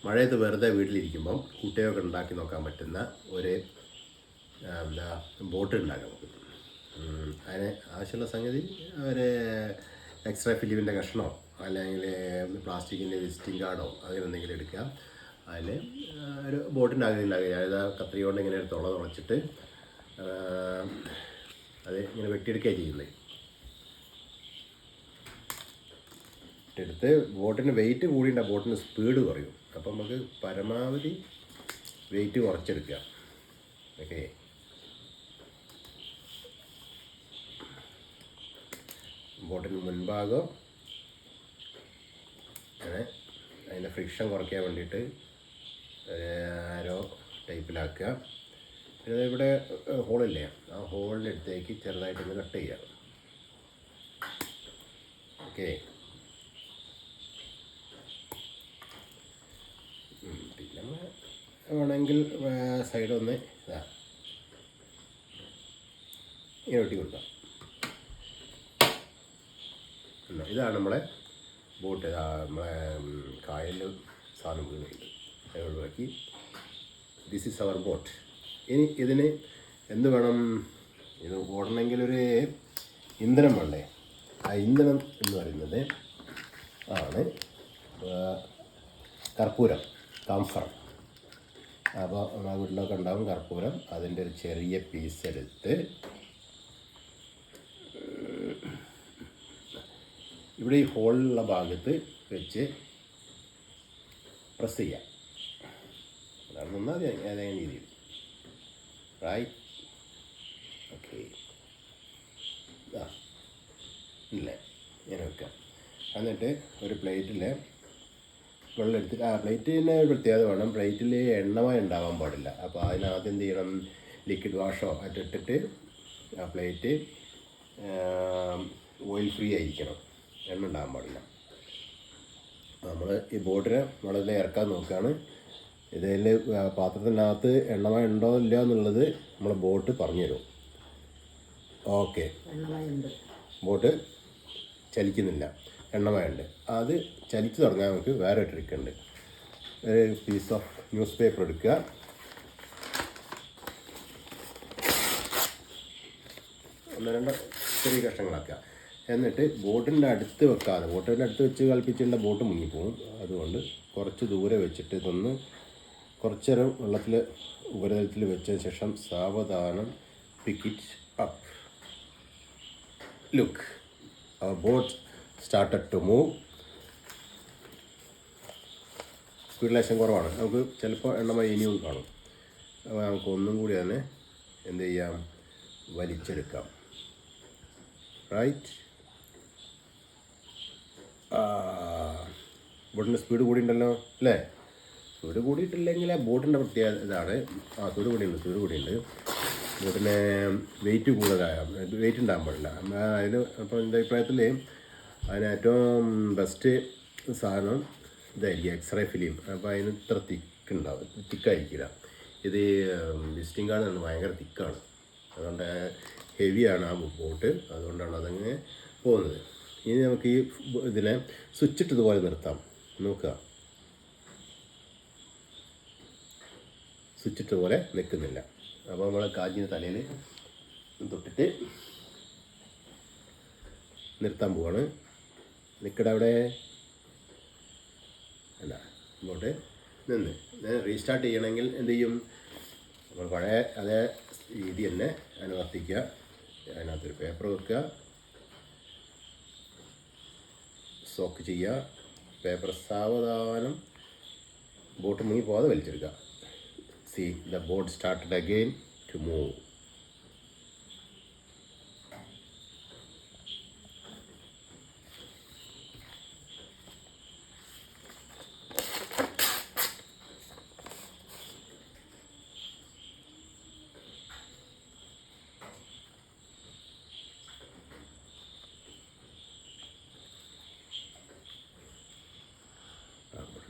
മഴയത്ത് വെറുതെ വീട്ടിലിരിക്കുമ്പം കുട്ടികൾക്ക് ഉണ്ടാക്കി നോക്കാൻ പറ്റുന്ന ഒരു എന്താ ബോട്ട് ഉണ്ടാക്കാം നമുക്ക്. അതിന് ആവശ്യമുള്ള സംഗതി ഒരു എക്സ്ട്രാ ഫിലിമിൻ്റെ കഷ്ണമോ അല്ലെങ്കിൽ പ്ലാസ്റ്റിക്കിൻ്റെ വിസിറ്റിംഗ് കാർഡോ അങ്ങനെ എന്തെങ്കിലും എടുക്കുക. അതിൽ ഒരു ബോട്ടിൻ്റെ ആകൃതി ഉണ്ടാക്കുക. അതായത് ആ കത്രിക കൊണ്ട് ഇങ്ങനെ ഒരു തുളച്ചിട്ട് അത് ഇങ്ങനെ വെട്ടിയെടുക്കുക ചെയ്യുന്നത്. എടുത്ത് ബോട്ടിന് വെയിറ്റ് കൂടിയിട്ട് ബോട്ടിന് സ്പീഡ് കുറയും. അപ്പം നമുക്ക് പരമാവധി വെയിറ്റ് കുറച്ചെടുക്കുക. ഓക്കെ, ബോട്ടിന് മുൻഭാഗം അങ്ങനെ അതിൻ്റെ ഫ്രിക്ഷൻ കുറയ്ക്കാൻ വേണ്ടിയിട്ട് ആരോ ടൈപ്പിലാക്കുക. പിന്നെ ഇവിടെ ഹോളില്ലേ, ആ ഹോളിൻ്റെ അടുത്തേക്ക് ചെറുതായിട്ടൊന്ന് കട്ട് ചെയ്യുക. ഓക്കെ, പിന്നെ വേണമെങ്കിൽ സൈഡൊന്ന് ഇങ്ങനെ വെട്ടി കൊടുക്കാം. ഇതാണ് നമ്മളെ ബോട്ട്. നമ്മളെ കായലിൽ സാധനം വീണിട്ടുണ്ട്, അത് ഒഴിവാക്കി. This is our boat. ഇനി ഇതിന് എന്ത് വേണം? ഇത് ഓടണമെങ്കിലൊരു ഇന്ധനം വേണ്ടേ? ആ ഇന്ധനം എന്ന് പറയുന്നത് ആണ് കർപ്പൂരം, കാംഫർ. അപ്പോൾ നമ്മുടെ വീട്ടിലൊക്കെ ഉണ്ടാകും കർപ്പൂരം. അതിൻ്റെ ഒരു ചെറിയ പീസ് എടുത്ത് ഇവിടെ ഈ ഹോളിലുള്ള ഭാഗത്ത് വെച്ച് പ്രസ് ചെയ്യാം. അതാണ് ഒന്നാമത് ഏതെങ്കിലും രീതിയിൽ. Right, okay. ഇല്ലേ, ഇങ്ങനെ വെക്കാം. എന്നിട്ട് ഒരു പ്ലേറ്റിൽ വെള്ളം എടുത്തിട്ട് പ്ലേറ്റിന് ഒരു പ്രത്യേകത വേണം. പ്ലേറ്റിൽ എണ്ണമയം ഉണ്ടാവാൻ പാടില്ല. അപ്പോൾ അതിനാദ്യം എന്ത് ചെയ്യണം? ലിക്വിഡ് വാഷോ ഇട്ടിട്ട് ആ പ്ലേറ്റ് ഓയിൽ ഫ്രീ ആയിരിക്കണം, എണ്ണ ഉണ്ടാകാൻ പാടില്ല. നമ്മൾ ഈ ബോട്ടിനെ വളരെ ഇറക്കാൻ നോക്കുകയാണ്. ഇതിൽ പാത്രത്തിനകത്ത് എണ്ണമയം ഉണ്ടോ ഇല്ല എന്നുള്ളത് നമ്മളെ ബോട്ട് പറഞ്ഞു തരും. ഓക്കെ, ബോട്ട് ചലിക്കുന്നില്ല, എണ്ണമയുണ്ട്. അത് ചലിച്ച് തുടങ്ങാൻ നമുക്ക് വേറെ ട്രിക്ക് ഉണ്ട്. ഒരു പീസ് ഓഫ് ന്യൂസ് പേപ്പർ എടുക്കുക, ഒന്ന് രണ്ട് ചെറിയ കഷ്ണങ്ങളാക്കുക. എന്നിട്ട് ബോട്ടിൻ്റെ അടുത്ത് വെക്കാതെ, ബോട്ടിൻ്റെ അടുത്ത് വെച്ച് കളിപ്പിച്ചിട്ടുള്ള ബോട്ട് മുങ്ങിപ്പോകും. അതുകൊണ്ട് കുറച്ച് ദൂരെ വെച്ചിട്ട് ഇതൊന്ന് കുറച്ച് നേരം വെള്ളത്തിൽ ഉപരിതലത്തിൽ വെച്ചതിന് ശേഷം സാവധാനം pick it up. Look, our boat started to move. Speed ലേശം കുറവാണ്, നമുക്ക് ചിലപ്പോൾ എണ്ണമയം ഇനിയും കാണും. അപ്പോൾ നമുക്ക് ഒന്നും കൂടി തന്നെ എന്ത് ചെയ്യാം? വലിച്ചെടുക്കാം. റൈറ്റ്, ബോട്ടിൻ്റെ സ്പീഡ് കൂടിയുണ്ടല്ലോ അല്ലേ? സ്പീഡ് കൂടിയിട്ടില്ലെങ്കിൽ ബോട്ടിൻ്റെ പ്രത്യേകത ഇതാണ്. സ്പീഡ് കൂടിയുണ്ട്. ബോട്ടിന് വെയിറ്റ് വെയിറ്റ് ഉണ്ടാകാൻ പാടില്ല. അതിന് അപ്പോൾ എൻ്റെ അഭിപ്രായത്തിൽ അതിന് ഏറ്റവും ബെസ്റ്റ് സാധനം ഇതായിരിക്കും, എക്സ്റേ ഫിലിം. അപ്പോൾ അതിന് ഇത്ര തിക്കായിരിക്കില്ല. ഇത് വിസിറ്റിംഗ് കാർഡ് ഭയങ്കര തിക്കാണ്, അതുകൊണ്ട് ഹെവിയാണ് ആ ബോട്ട്. അതുകൊണ്ടാണ് അതങ്ങനെ പോകുന്നത്. ഇനി നമുക്ക് ഈ ഇതിനെ സ്വിച്ചിട്ട് ഇതുപോലെ നിർത്താം. നോക്കുക, സ്വിച്ചിട്ട് പോലെ നിൽക്കുന്നില്ല. അപ്പോൾ നമ്മൾ കാജിന് തലയിൽ തൊട്ടിട്ട് നിർത്താൻ പോവാണ്. നിൽക്കട അവിടെ അല്ല, ഇങ്ങോട്ട് നിന്ന് റീസ്റ്റാർട്ട് ചെയ്യണമെങ്കിൽ എന്ത് ചെയ്യും? നമ്മൾ പഴയ അതേ രീതി തന്നെ അനുവർത്തിക്കുക. അതിനകത്തൊരു പേപ്പർ വെക്കുക, സോക്ക് ചെയ്യുക. പേപ്പർ സാവധാനം ബോട്ട് മുങ്ങി പോകാതെ വലിച്ചെടുക്കുക. See, the boat started again to move.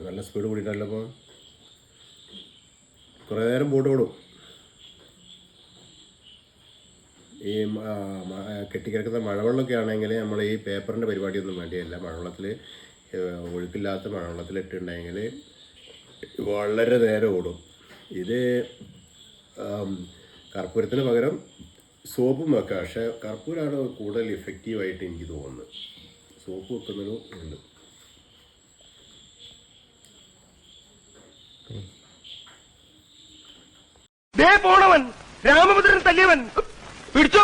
നല്ല സ്പീഡ് കൂടിയിട്ടല്ലോ. അപ്പോൾ കുറേ നേരം ബോട്ട് ഓടും. ഈ കെട്ടിക്കിടക്കുന്ന മഴവെള്ളമൊക്കെ ആണെങ്കിൽ നമ്മൾ ഈ പേപ്പറിൻ്റെ പരിപാടിയൊന്നും വേണ്ടിയല്ല. മഴവെള്ളത്തിൽ ഒഴുക്കില്ലാത്ത മഴവെള്ളത്തിലിട്ടുണ്ടെങ്കിൽ വളരെ നേരം ഓടും. ഇത് കർപ്പൂരത്തിന് പകരം സോപ്പും വെക്കാം, പക്ഷേ കർപ്പൂരമാണ് കൂടുതൽ ഇഫക്റ്റീവായിട്ട് എനിക്ക് തോന്നുന്നത്. സോപ്പ് വെക്കുന്നതിനും ഉണ്ട്. പോണവൻ രാമഭദ്രൻ തല്ലിയവൻ പിടിച്ചോ